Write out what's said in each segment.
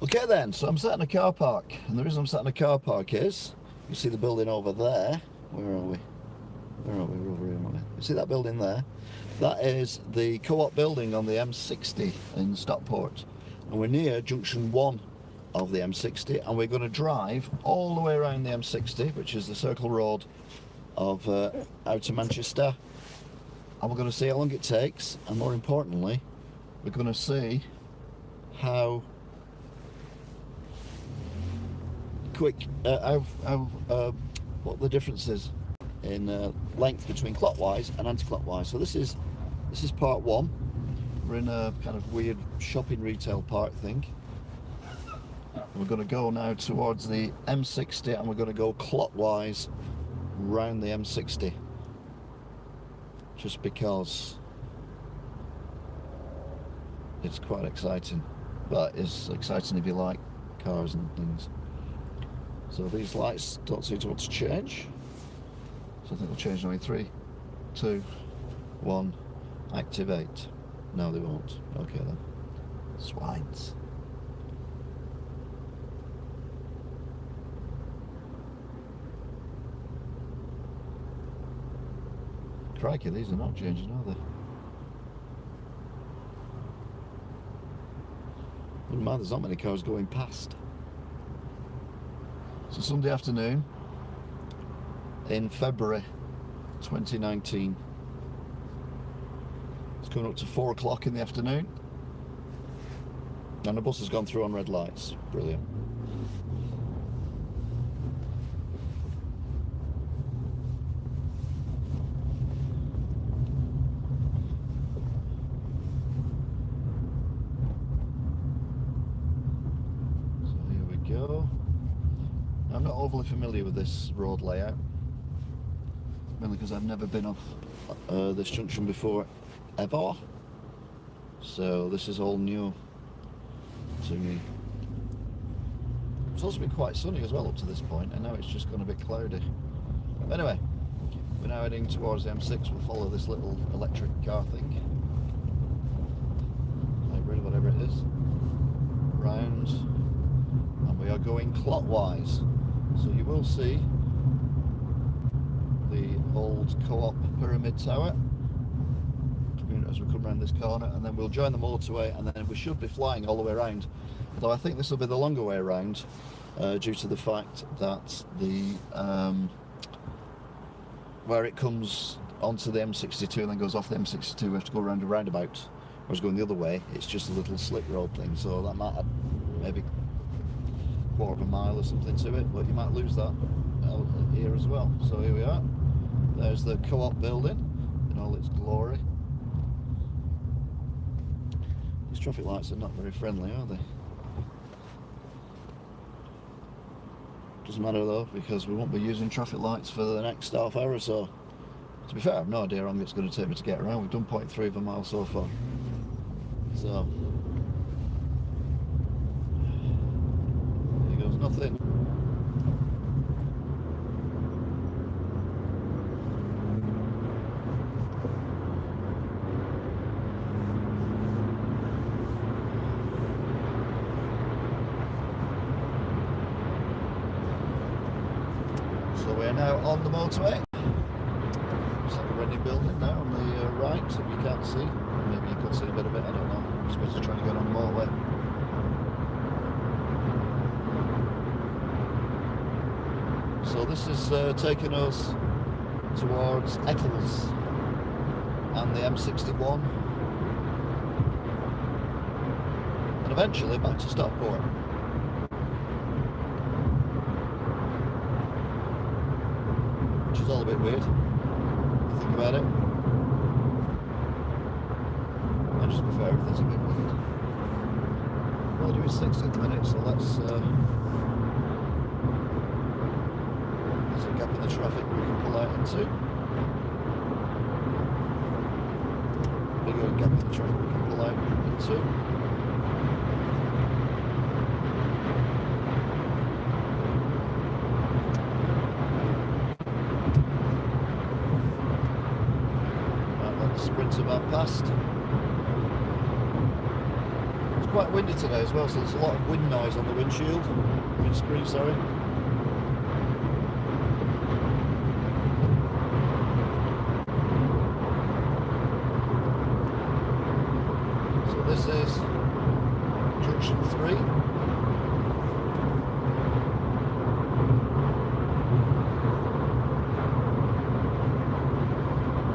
Okay then, so I'm sat in a car park, and the reason I'm sat in a car park is, you see the building over there. Where are we? Where are we? We're over here, aren't we? You see that building there? That is the co-op building on the M60 in Stockport. And we're near junction 1 of the M60, and we're going to drive all the way around the M60, which is the circle road of outer Manchester. And we're going to see how long it takes, and more importantly, we're going to see how quick, what the difference is in length between clockwise and anti-clockwise. So this is part 1. We're in a kind of weird shopping retail park thing. We're going to go now towards the M60, and we're going to go clockwise round the M60, just because it's quite exciting. But it's exciting if you like cars and things. So these lights don't seem to want to change. So I think they'll change now in 3, 2, 1, activate. No, they won't. Okay then. Swines. Crikey, these are not changing, are they? Wouldn't mind, there's not many cars going past. So Sunday afternoon in February 2019. It's coming up to 4 o'clock in the afternoon, and the bus has gone through on red lights. Brilliant. So here we go. I'm not overly familiar with this road layout, mainly because I've never been off this junction before, ever. So this is all new to me. It's also been quite sunny as well up to this point, and now it's just gone a bit cloudy. But anyway, we're now heading towards the M6. We'll follow this little electric car thing, hybrid, whatever it is, round, and we are going clockwise. So you will see the old co-op pyramid tower as we come around this corner, and then we'll join the motorway, and then we should be flying all the way around. Although I think this will be the longer way around, due to the fact that the where it comes onto the M62 and then goes off the M62, we have to go around a roundabout. Whereas going the other way, it's just a little slick road thing, so that might add maybe a quarter of a mile or something to it, but you might lose that here as well. So here we are. There's the co-op building in all its glory. These traffic lights are not very friendly, are they? Doesn't matter though, because we won't be using traffic lights for the next half hour or so. To be fair, I've no idea how long it's going to take me to get around. We've done 0.3 of a mile so far. So, here goes nothing. So we're now on the motorway. It's like a Reading building now on the right, so you can't see. Maybe you could see a bit of it, I don't know. I'm supposed to try to go on the motorway. So this is taking us towards Eccles and the M61, and eventually back to Stockport. Which is all a bit weird, if you think about it. I just prefer everything's a bit weird. Well, we're doing 16 minutes, so let's there's a gap in the traffic we can pull out into. Bigger gap in the traffic we can pull out into. Sprinter man past. It's quite windy today as well, so there's a lot of wind noise on the windscreen, sorry. So this is junction 3.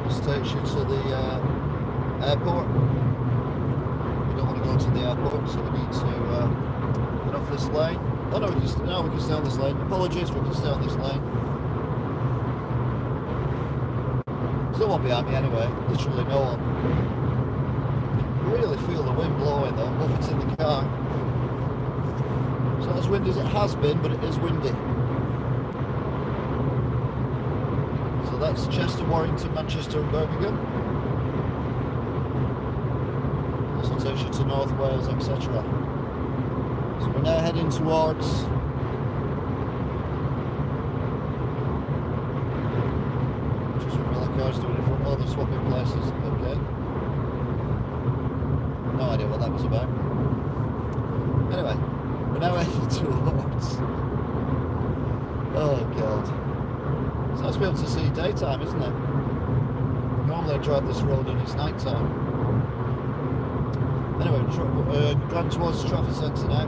This takes you to the airport. We don't want to go to the airport, so we need to get off this lane. Oh no, we can stay on this lane. Apologies, we can stay on this lane. There's no one behind me anyway, literally no one. I really feel the wind blowing though, buffeting the car. It's not as windy as it has been, but it is windy. So that's Chester, Warrington, Manchester and Birmingham. This will take you to North Wales, etc. So we're now heading towards just what the car's doing in front. Oh, they're swapping places. Okay. No idea what that was about. Anyway, we're now heading towards. Oh god. It's nice to be able to see daytime, isn't it? Normally I drive this road and it's night time. Anyway, driving towards the traffic centre now.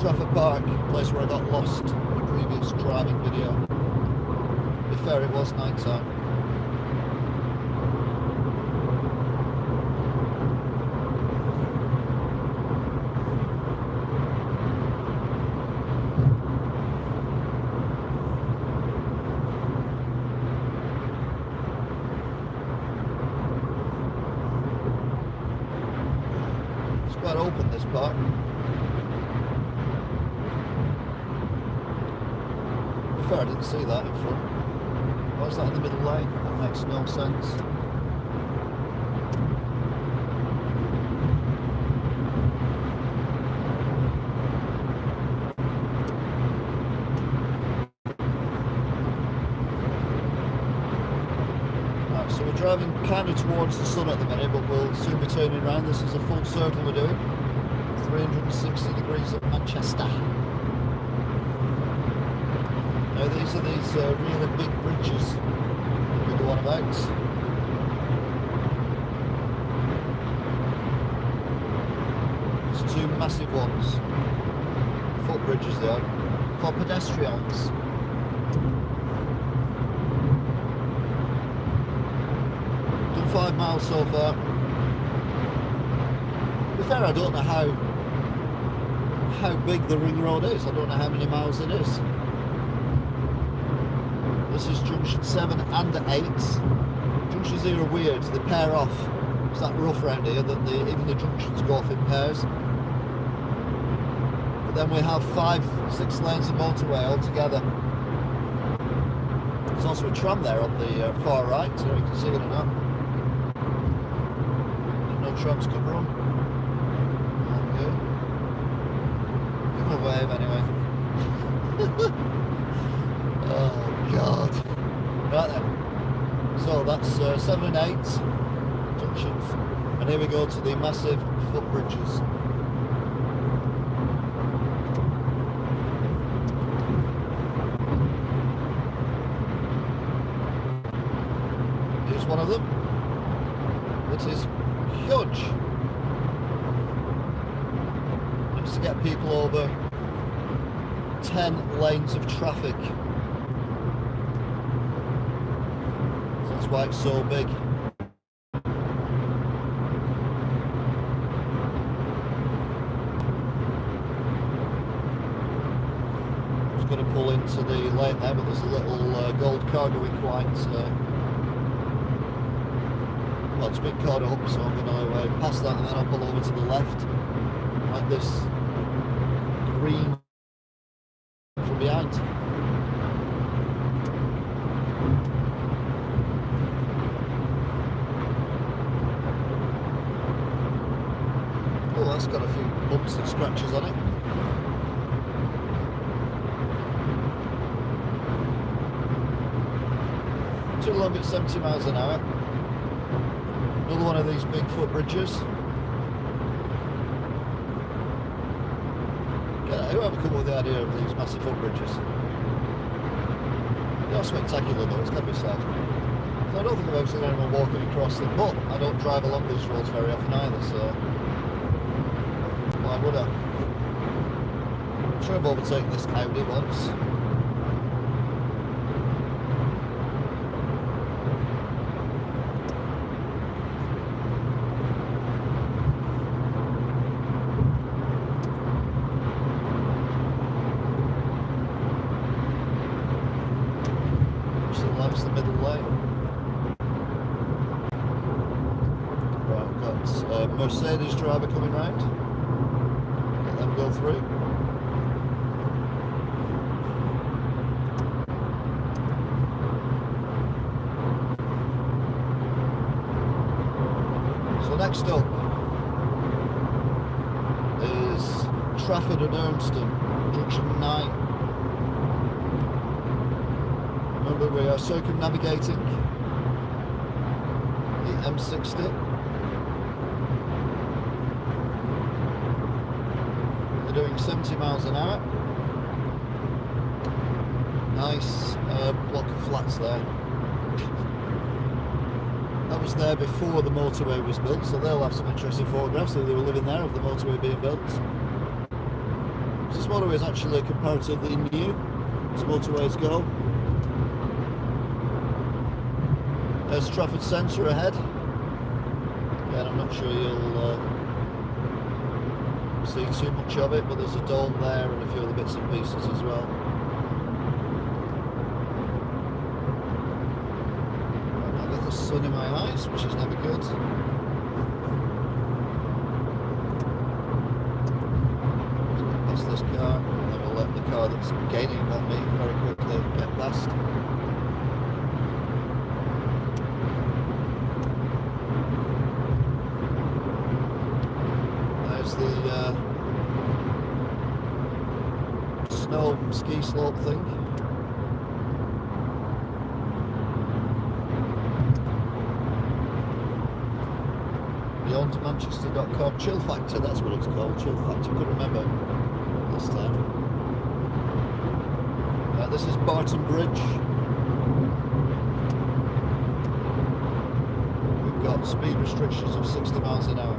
Trafford Park, place where I got lost in a previous driving video. To be fair, it was night time. Quite open, this part. Fair, I didn't see that in front. Why is that in the middle lane? That makes no sense. Right, so we're driving kind of towards the sun at the minute, but we'll soon be turning around. This is a full circle we're doing. 360 degrees of Manchester. Now these are really big bridges that we go on about. It's two massive ones. Footbridges they are, for pedestrians. Done 5 miles so far. To be fair, I don't know how big the ring road is. I don't know how many miles it is. This is junction 7 and 8. Junctions here are weird, they pair off. It's that rough round here that even the junctions go off in pairs. But then we have 5-6 lanes of motorway altogether. There's also a tram there on the far right, so you can see it or not. No trams could run. Okay. Give them a wave anyway. Oh god. Right then. So that's 7 and 8 junctions. And here we go to the massive footbridges. Here's one of them. It is huge. It's to get people over 10 lanes of traffic. So that's why it's so big. Just going to pull into the lane there, but there's a little gold car going quite well, it's a bit caught up, so I'm going to pass that and then I'll pull over to the left, like this green from behind. Oh, that's got a few bumps and scratches on it. too long at 70 miles an hour. Another one of these big footbridges. Whoever come up with the idea of these massive footbridges? They are spectacular though, it's got to be said. So I don't think I've ever seen anyone walking across them, but I don't drive along these roads very often either, so why would I? I'm sure I've overtaken this Audi once. That's the middle lane. Right, we've got a Mercedes driver coming round. Let them go through. So next up is Trafford and Urmston, junction 9. Remember, we are circumnavigating the M60. We're doing 70 miles an hour. Nice block of flats there. That was there before the motorway was built, so they'll have some interesting photographs if they were living there of the motorway being built. This motorway is actually comparatively new as motorways go. There's Trafford Centre ahead. Again, I'm not sure you'll see too much of it, but there's a dome there and a few other bits and pieces as well. I've got the sun in my eyes, which is never good. Let's get past this car, and then we'll let the car that's gaining on me very quickly get past. The snow ski slope thing. BeyondManchester.com, Chill Factor, that's what it's called, Chill Factor, I couldn't remember last time. This is Barton Bridge. We've got speed restrictions of 60 miles an hour.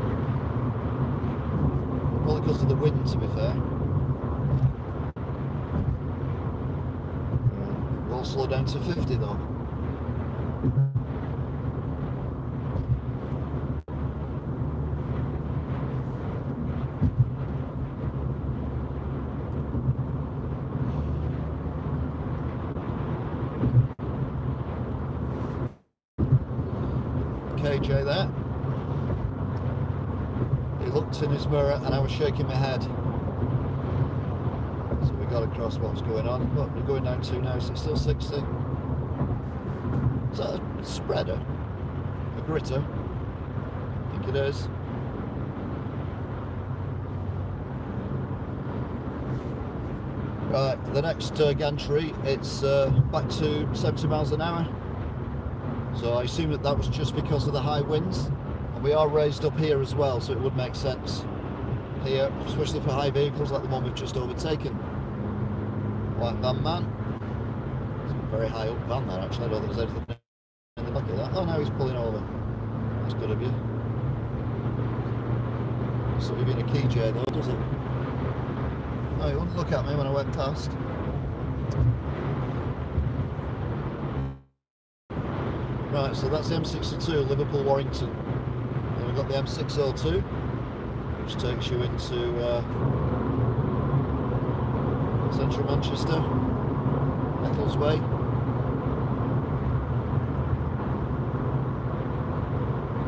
Probably because of the wind, to be fair. We'll slow down to 50 though. KJ there. He looked in his mirror and I was shaking my head. So we got across what was going on. What we're going down to now, is it still 60? Is that a spreader? A gritter? I think it is. Right, the next gantry, it's back to 70 miles an hour. So I assume that was just because of the high winds. And we are raised up here as well, so it would make sense here, especially for high vehicles like the one we've just overtaken. White van man. It's a very high up van there actually, I don't think there's anything in the back of that. Oh, now he's pulling over. That's good of you. So you've been a key J though, does it? No, he wouldn't look at me when I went past. Right, so that's the M62, Liverpool Warrington. Then we've got the M602, which takes you into central Manchester, Ecclesway.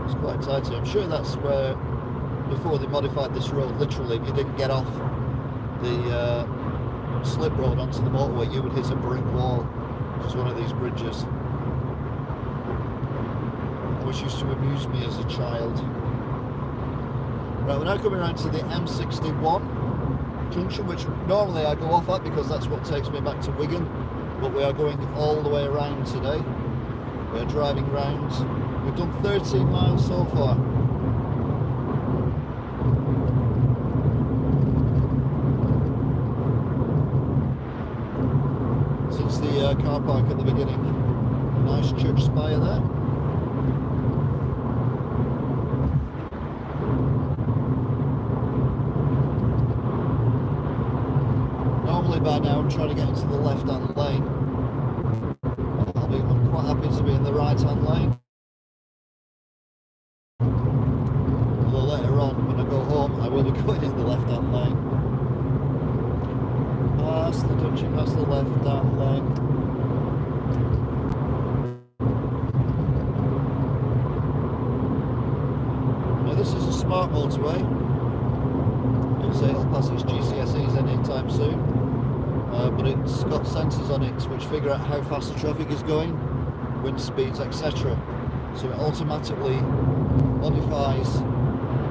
It's quite tight here. I'm sure that's where, before they modified this road, literally, if you didn't get off the slip road onto the motorway, you would hit a brick wall, which is one of these bridges. Which used to amuse me as a child. Right, we're now coming around to the M61 junction, which normally I go off at because that's what takes me back to Wigan, but we are going all the way around today. We're driving round. We've done 13 miles so far. Since the car park at the beginning. Nice church spire there. Normally by now I'm trying to get into the left-hand lane. I'm quite happy to be in the right-hand lane. Although later on, when I go home, I will be going in the left-hand lane. Past the junction, past the left-hand lane. Now this is a smart motorway. Don't say it'll pass its GCSEs anytime soon. But it's got sensors on it which figure out how fast the traffic is going, wind speeds, etc. So it automatically modifies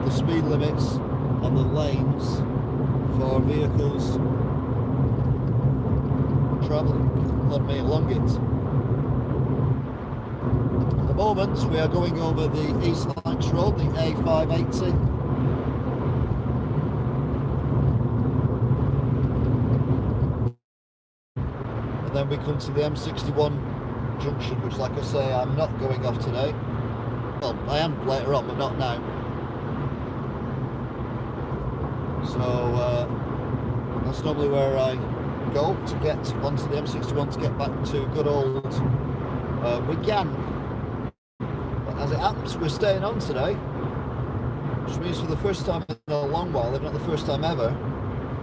the speed limits on the lanes for vehicles travelling along it. At the moment we are going over the East Lancs Road, the A580. Then we come to the M61 junction, which, like I say, I'm not going off today. Well, I am later on, but not now. So that's normally where I go to get onto the M61 to get back to good old Wigan. But as it happens, we're staying on today, which means for the first time in a long while, if not the first time ever,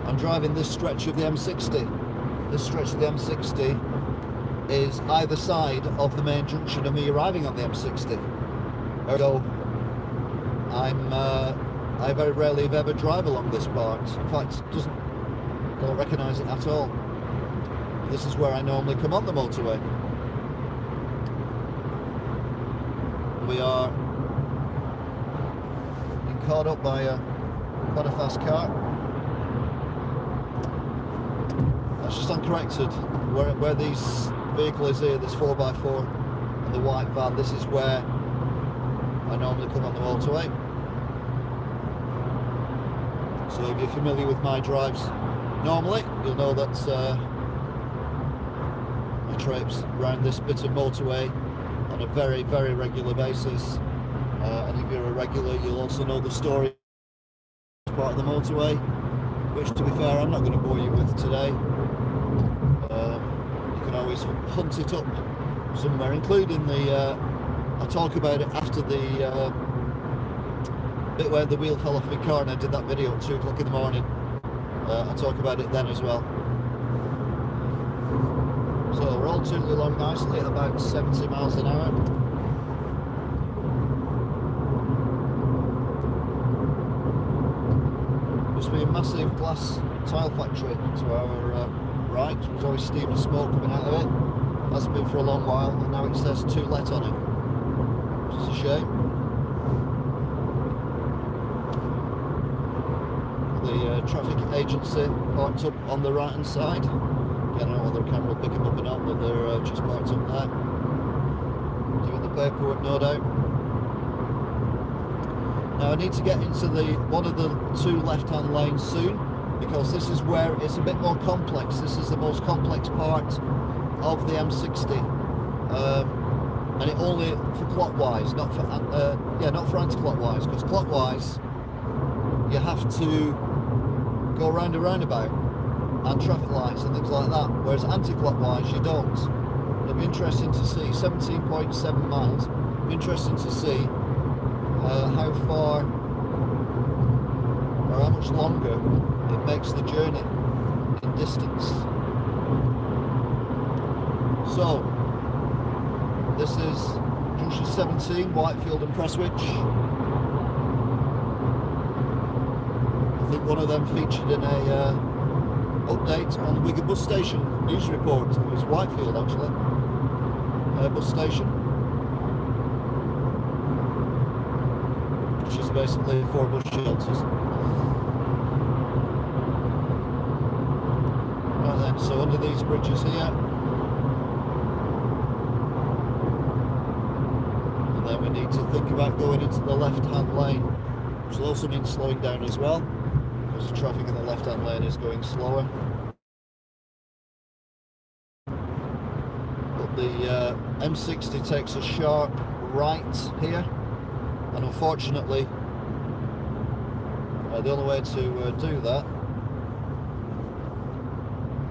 I'm driving this stretch of the M60. This stretch of the M60 is either side of the main junction of me arriving on the M60. Ergo, I very rarely if ever drive along this part. In fact, don't recognise it at all. This is where I normally come on the motorway. We are being caught up by quite a fast car. That's just uncorrected. Where this vehicle is here, this 4x4 and the white van, this is where I normally come on the motorway. So if you're familiar with my drives normally, you'll know that I traipse around this bit of motorway on a very, very regular basis. And if you're a regular, you'll also know the story part of the motorway, which, to be fair, I'm not going to bore you with today. You can always hunt it up somewhere, including the I talk about it after the bit where the wheel fell off my car, and I did that video at 2 o'clock in the morning. I talk about it then as well. So we're all tootling along nicely at about 70 miles an hour. Must be a massive glass tile factory to our right. There's always steam and smoke coming out of it. Hasn't been for a long while, and now it says "to let" on it, which is a shame. The traffic agency parked up on the right hand side. Again, I don't know whether the camera will pick them up or not, but they're just parked up there, doing the paperwork, no doubt. Now I need to get into one of the two left-hand lanes soon, because this is where it's a bit more complex. This is the most complex part of the M60, and it only for clockwise, not for anti-clockwise, because clockwise you have to go around a roundabout and traffic lights and things like that, whereas anti-clockwise you don't. It'll be interesting to see. 17.7 miles. It'll be interesting to see how far or how much longer it makes the journey in distance. So this is junction 17, Whitefield and Prestwich. I think one of them featured in a update on the Wigan bus station news report. It was Whitefield actually, bus station, which is basically 4 bus shelters. Right then, so under these bridges here, then we need to think about going into the left-hand lane, which will also mean slowing down as well, because the traffic in the left-hand lane is going slower. But the M60 takes a sharp right here, and unfortunately the only way to do that...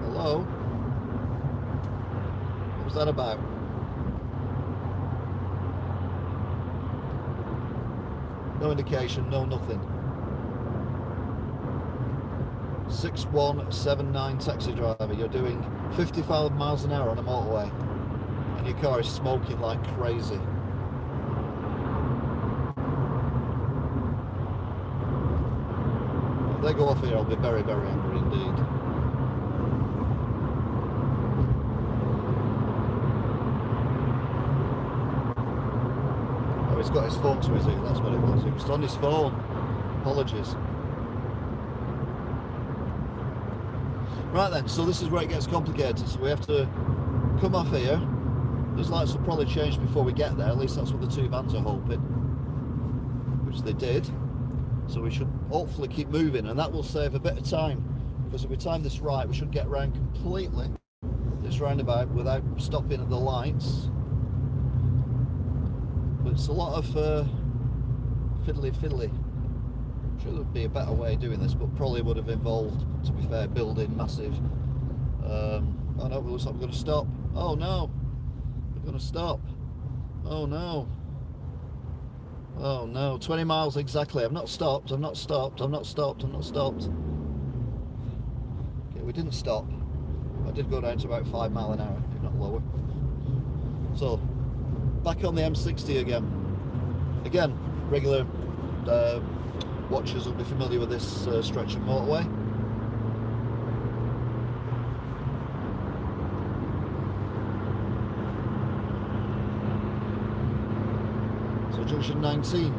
Hello? What was that about? No indication, no nothing. 6179 taxi driver, you're doing 55 miles an hour on a motorway and your car is smoking like crazy. If they go off here, I'll be very, very angry indeed. He's got his phone to his ear, that's what it was. He was on his phone. Apologies. Right then, so this is where it gets complicated. So we have to come off here. These lights will probably change before we get there. At least that's what the two vans are hoping. Which they did. So we should hopefully keep moving, and that will save a bit of time. Because if we time this right, we should get around completely this roundabout without stopping at the lights. But it's a lot of fiddly. I'm sure there would be a better way of doing this, but probably would have involved, to be fair, building massive... oh no, it looks like we're going to stop. Oh no, we're going to stop. Oh no. Oh no, 20 miles exactly. I've not stopped, I've not stopped, I've not stopped, I've not stopped. Okay, we didn't stop. I did go down to about 5 miles an hour, if not lower. So, back on the M60 again. Again, regular watchers will be familiar with this stretch of motorway. So junction 19.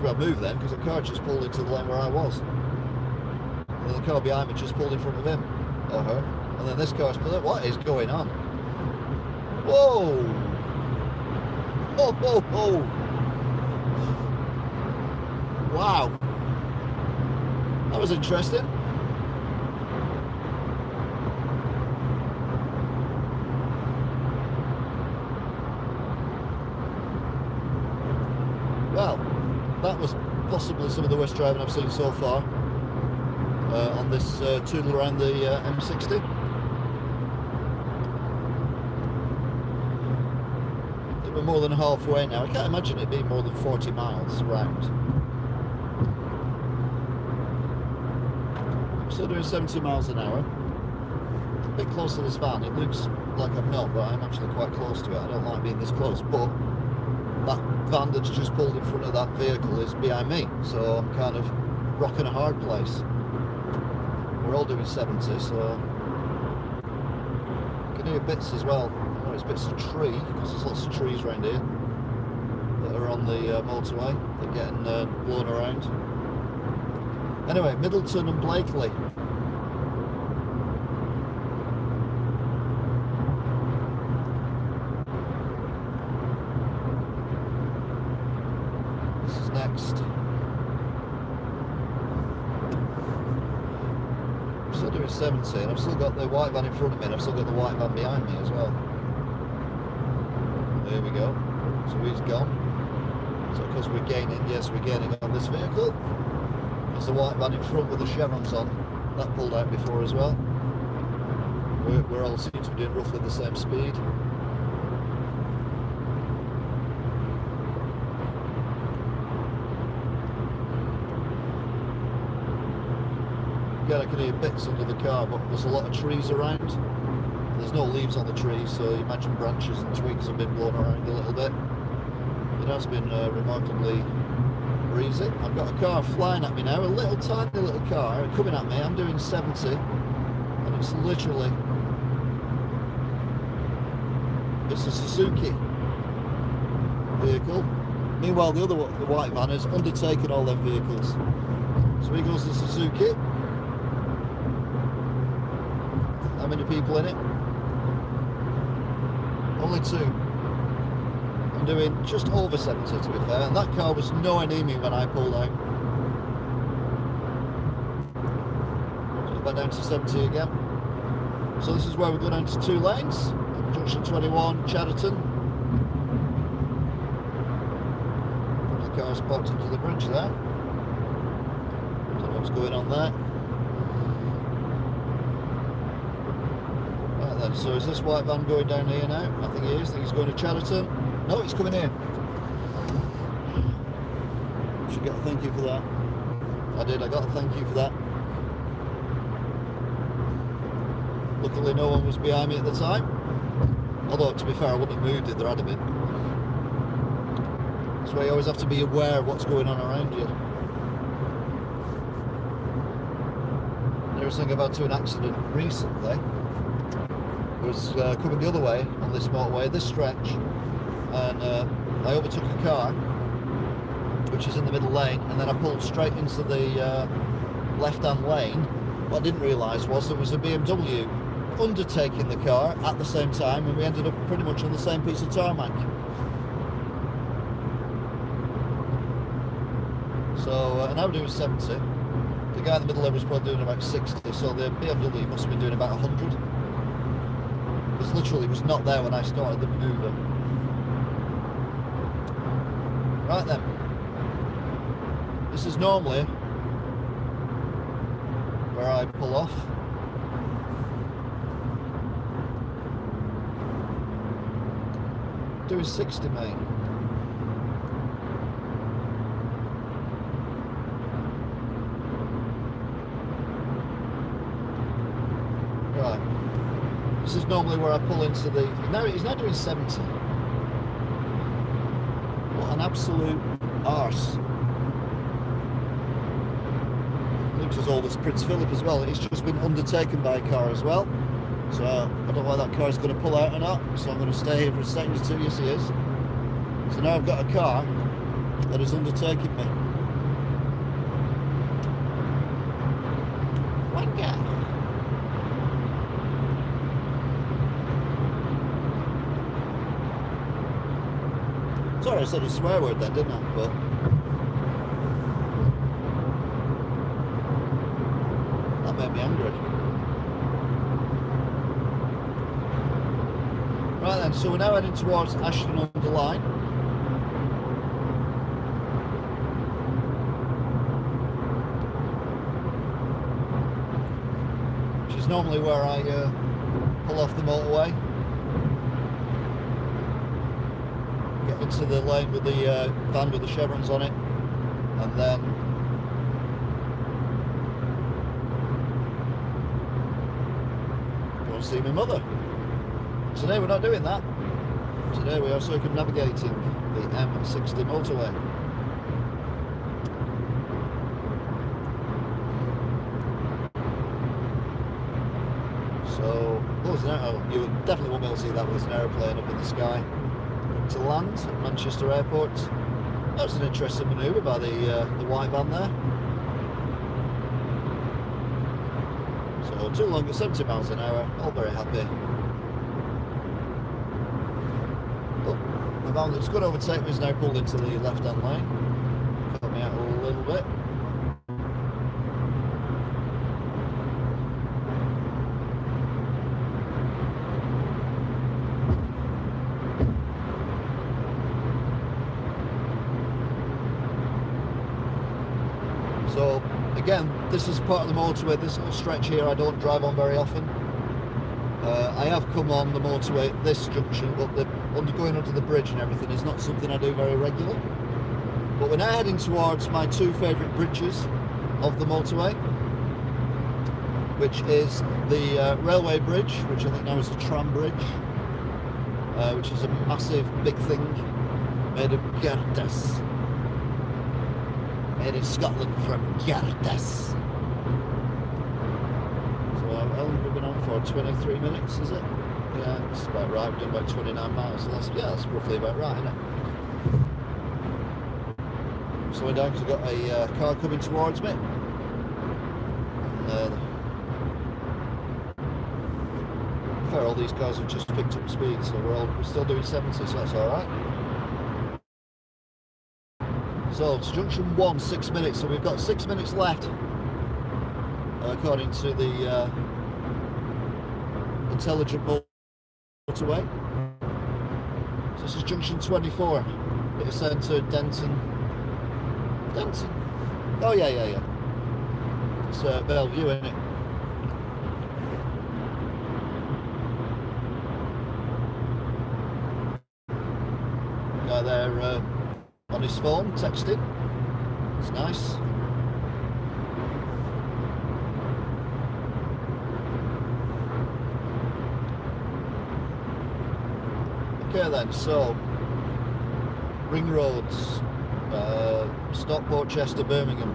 I moved then because the car just pulled into the lane where I was, and then the car behind me just pulled in front of him or her, and then this car's pulled up. What is going on? Whoa! Whoa, whoa, whoa! Wow, that was interesting. Well, that was possibly some of the worst driving I've seen so far on this tunnel around the M60. I think we're more than halfway now. I can't imagine it being more than 40 miles around. I'm still doing 70 miles an hour. A bit close to this van. It looks like I'm not, but I'm actually quite close to it. I don't like being this close, but that van that's just pulled in front of that vehicle is behind me, so I'm kind of rocking a hard place. We're all doing 70, so I can hear bits as well. Oh, it's bits of tree, because there's lots of trees around here that are on the motorway. They're getting blown around. Anyway, Middleton and Blakely. Next. I'm still doing 70 and I've still got the white van in front of me and I've still got the white van behind me as well. There we go. So he's gone. So because we're gaining, yes, we're gaining on this vehicle. There's the white van in front with the chevrons on. That pulled out before as well. We're all seem to be doing roughly the same speed. Again, I can hear bits under the car, but there's a lot of trees around. There's no leaves on the trees, so you imagine branches and twigs have been blown around a little bit. It has been remarkably breezy. I've got a car flying at me now, a little tiny little car coming at me. I'm doing 70, and it's literally, it's a Suzuki vehicle. Meanwhile, the white van has undertaken all them vehicles. So here goes the Suzuki. How many people in it? Only 2. I'm doing just over 70 to be fair, and that car was nowhere near me when I pulled out. So back down to 70 again. So this is where we go down to 2 lanes. Junction 21, Chadderton. The car's parked into the bridge there. Don't know what's going on there. Right then, so is this white van going down here now? I think he is. I think he's going to Chadderton. No, he's coming here. Should get a thank you for that. I did, I got a thank you for that. Luckily no one was behind me at the time. Although, to be fair, I wouldn't have moved if there had been. That's why you always have to be aware of what's going on around you. Nearest thing I've had to an accident recently was coming the other way on this motorway, this stretch, and I overtook a car which is in the middle lane, and then I pulled straight into the left-hand lane. What I didn't realise was there was a BMW undertaking the car at the same time, and we ended up pretty much on the same piece of tarmac. So and I was doing 70. The guy in the middle there was probably doing about 60, so the BMW must have been doing about 100. Because literally it was not there when I started the manoeuvre. Right then, this is normally where I pull off. Doing 60, mate. Right. This is normally where I pull into the... Now he's now doing 70. What an absolute arse. Looks as old as Prince Philip as well. He's just been undertaken by a car as well. So I don't know why that car is going to pull out or not. So I'm going to stay here for a second or two. Yes, he is. So now I've got a car that is undertaking me. Wanker. Sorry, I said a swear word then, didn't I? But that made me angry. Right then, so we're now heading towards Ashton-under-Lyne. Which is normally where I pull off the motorway. Get into the lane with the van with the chevrons on it. And then go and see my mother. Today we're not doing that. Today we are circumnavigating the M60 motorway. So, you definitely won't be able to see that with an aeroplane up in the sky. To land at Manchester Airport. That was an interesting manoeuvre by the white van there. So too long at 70 miles an hour, all very happy. The van that's going to overtake me is now pulled into the left-hand lane. Cut me out a little bit. So again, this is part of the motorway. This little stretch here I don't drive on very often. I have come on the motorway at this junction, but going under the bridge and everything is not something I do very regularly. But we're now heading towards my 2 favourite bridges of the motorway, which is the railway bridge, which I think now is a tram bridge, which is a massive big thing made of Gerdes. Made in Scotland from Gerdes. How long have we been on for? 23 minutes, is it? Yeah, it's about right. We've done about 29 miles, so that's roughly about right, isn't it? slowing down because I've got a car coming towards me. And, fair, all these cars have just picked up speed, so we're still doing 70, so that's alright. So to junction 1, 6 minutes, so we've got 6 minutes left, according to the intelligent motorway. So this is junction 24, it's centre, Denton. Oh yeah. It's Bellevue, isn't it? Guy there on his phone, texting. It's nice. Okay then, so ring roads, Stockport, Chester, Birmingham.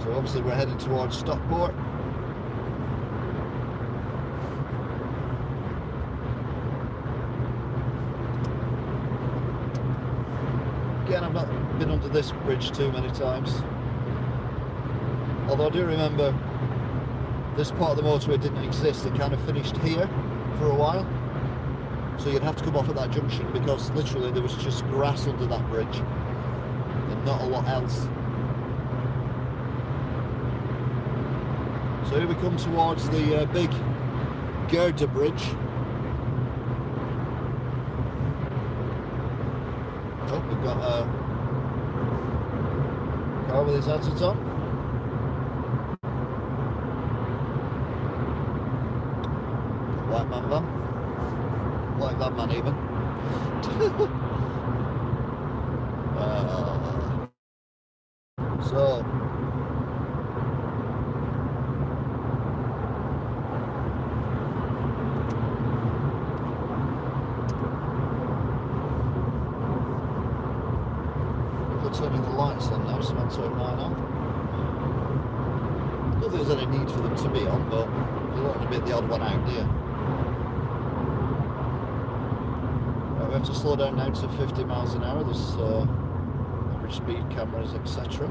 So obviously we're heading towards Stockport. Again, I've not been under this bridge too many times. Although I do remember this part of the motorway didn't exist, it kind of finished here for a while. So you'd have to come off at that junction because literally there was just grass under that bridge and not a lot else. So here we come towards the big girder bridge. Oh, we've got a car with his hazards on. White man van. Like that man even. So we're turning the lights on now, so I'm turning mine on. I don't think there's any need for them to be on, but you don't want to be the odd one out, do you? We have to slow down now to 50 miles an hour. There's average speed cameras, etc.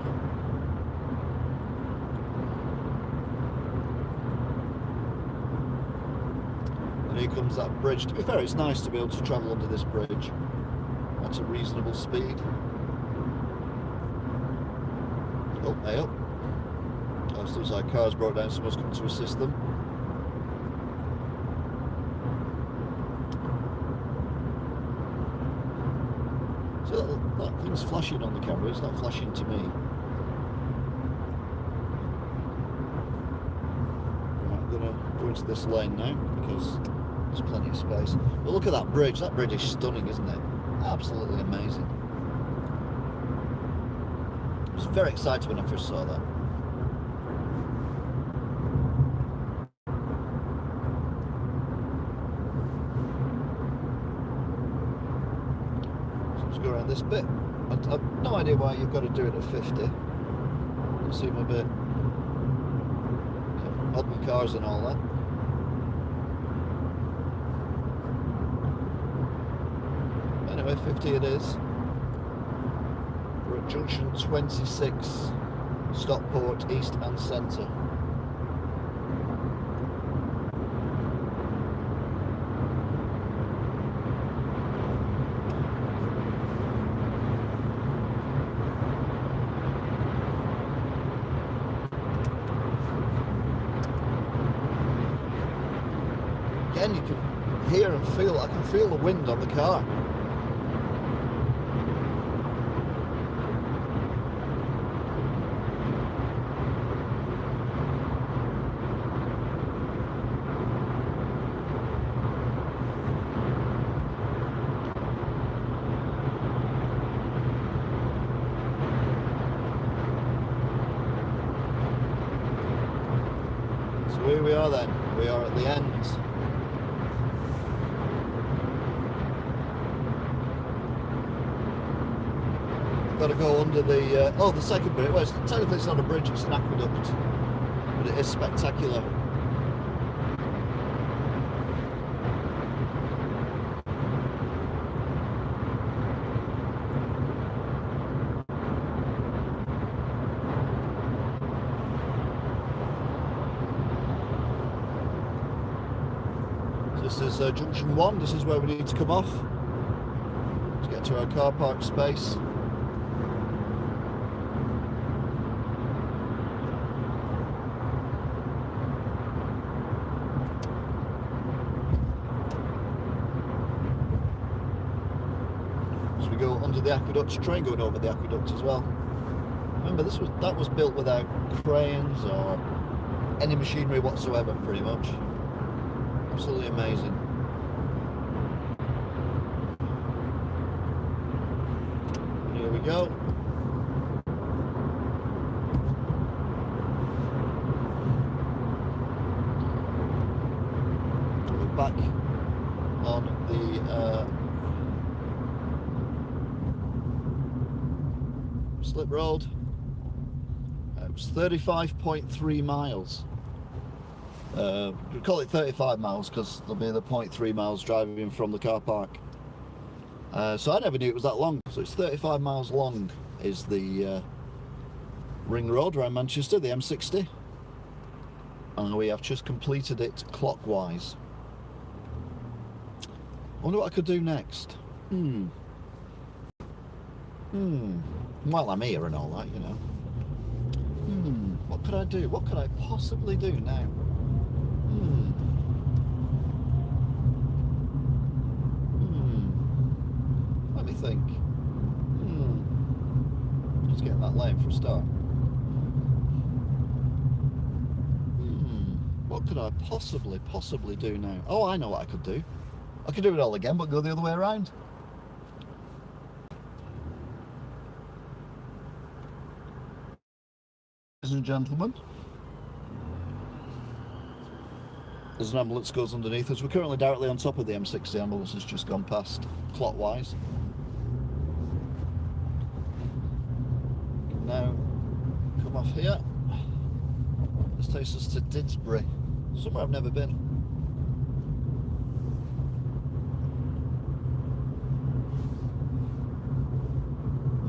And here comes that bridge. To be fair, it's nice to be able to travel under this bridge at a reasonable speed. Oh, hey up. Oh, so looks like cars brought down, someone's come to assist them. So that thing's flashing on the camera, it's not flashing to me. Right, I'm going to go into this lane now because there's plenty of space. But look at that bridge is stunning, isn't it? Absolutely amazing. I was very excited when I first saw that. Go around this bit. I've no idea why you've got to do it at 50. It seems a bit modern cars and all that. Anyway, 50 it is. We're at junction 26, Stockport, east and centre. Again, you can hear and feel, I can feel the wind on the car. So here we are then, we are at the end. Got to go under the the second bridge. Well, technically it's not a bridge, it's an aqueduct, but it is spectacular. This is junction 1. This is where we need to come off to get to our car park space. As we go under the aqueduct, train going over the aqueduct as well. Remember, that was built without cranes or any machinery whatsoever, pretty much. Absolutely amazing. And here we go. We're back on the slip road. It was 35.3 miles. We call it 35 miles because there'll be the 0.3 miles driving from the car park. So I never knew it was that long. So it's 35 miles long is the ring road around Manchester, the M60. And we have just completed it clockwise. I wonder what I could do next. While I'm here and all that, you know. What could I do? What could I possibly do now? Let me think. Just getting that lane for a start. What could I possibly do now? Oh, I know what I could do. I could do it all again, but go the other way around. Ladies and gentlemen, there's an ambulance goes underneath us. We're currently directly on top of the M60. Ambulance has just gone past Clockwise. Now come off here. This takes us to Didsbury, somewhere I've never been.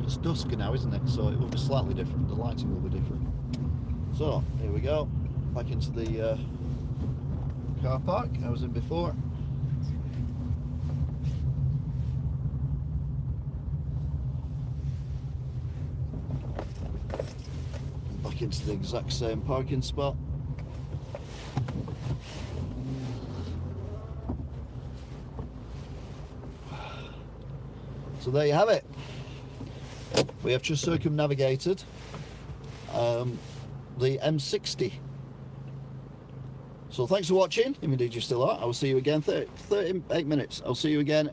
It's dusk now, isn't it? So it will be slightly different. The lighting will be different. So here we go, back into the car park I was in before. Back into the exact same parking spot. So there you have it. We have just circumnavigated the M60. So thanks for watching, if indeed you still are. I will see you again, 38 minutes. I'll see you again